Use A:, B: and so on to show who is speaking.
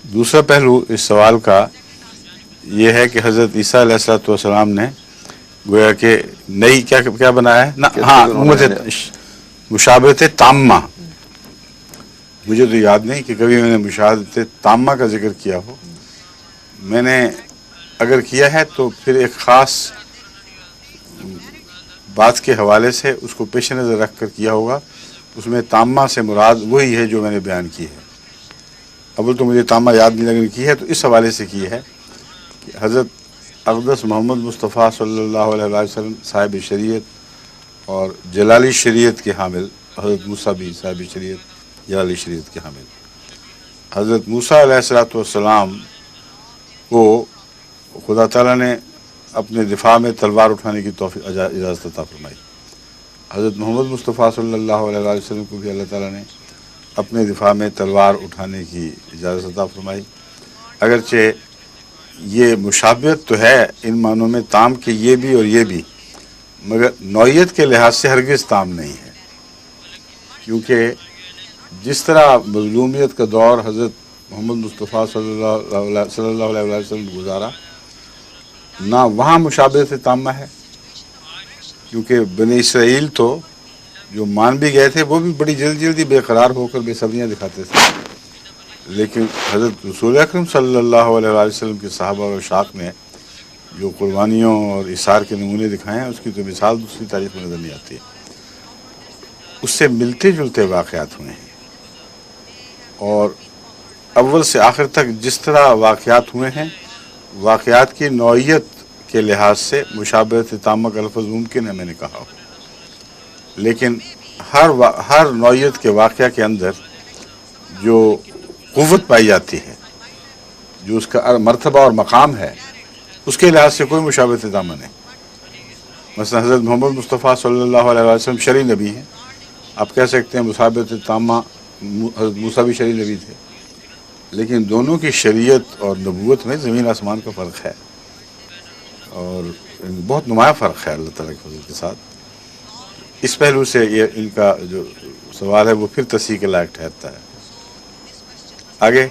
A: دوسرا پہلو اس سوال کا یہ ہے کہ حضرت عیسیٰ علیہ الصلوۃ والسلام نے گویا کہ نئی کیا بنایا ہے نا، ہاں مشابہت تامہ. مجھے تو یاد نہیں کہ کبھی میں نے مشابہت تامہ کا ذکر کیا ہو. میں نے اگر کیا ہے تو پھر ایک خاص بات کے حوالے سے اس کو پیش نظر رکھ کر کیا ہوگا. اس میں تامہ سے مراد وہی ہے جو میں نے بیان کی ہے. اول تو مجھے تامہ یاد نہیں لگنے کی ہے، تو اس حوالے سے کی ہے کہ حضرت اقدس محمد مصطفیٰ صلی اللہ علیہ وسلم صاحب شریعت اور جلالی شریعت کے حامل، حضرت موسیٰ بھی صاحب شریعت جلالی شریعت کے حامل. حضرت موسیٰ علیہ الصلوۃ والسلام کو خدا تعالیٰ نے اپنے دفاع میں تلوار اٹھانے کی اجازت عطا فرمائی. حضرت محمد مصطفیٰ صلی اللہ علیہ وسلم کو بھی اللہ تعالیٰ نے اپنے دفاع میں تلوار اٹھانے کی اجازت عطا فرمائی. اگرچہ یہ مشابہت تو ہے ان معنوں میں تام کہ یہ بھی اور یہ بھی، مگر نوعیت کے لحاظ سے ہرگز تام نہیں ہے. کیونکہ جس طرح مظلومیت کا دور حضرت محمد مصطفیٰ صلی اللہ علیہ وسلم گزارا، نہ وہاں مشابہت تامہ ہے. کیونکہ بنی اسرائیل تو جو مان بھی گئے تھے وہ بھی بڑی جلدی بے قرار ہو کر بے صبریاں دکھاتے تھے. لیکن حضرت رسول اکرم صلی اللہ علیہ وسلم کے صحابہ اور شاق نے جو قربانیوں اور اثار کے نمونے دکھائے ہیں، اس کی تو مثال دوسری تاریخ میں نظر نہیں آتی ہے. اس سے ملتے جلتے واقعات ہوئے ہیں، اور اول سے آخر تک جس طرح واقعات ہوئے ہیں، واقعات کی نوعیت کے لحاظ سے مشابہت تامہ کا لفظ ممکن ہے، میں نے کہا ہو. لیکن ہر نوعیت کے واقعہ کے اندر جو قوت پائی جاتی ہے، جو اس کا مرتبہ اور مقام ہے، اس کے لحاظ سے کوئی مشابہت تامہ نہیں. مثلا حضرت محمد مصطفیٰ صلی اللہ علیہ وسلم شرعی نبی ہیں. آپ کہہ سکتے ہیں مشابہت تامہ حضرت موسیٰ بھی شرعی نبی تھے، لیکن دونوں کی شریعت اور نبوت میں زمین آسمان کا فرق ہے، اور بہت نمایاں فرق ہے اللہ تعالیٰ کے فضل کے ساتھ. اس پہلو سے یہ ان کا جو سوال ہے وہ پھر تصحیح کے لائق ٹھہرتا ہے. آگے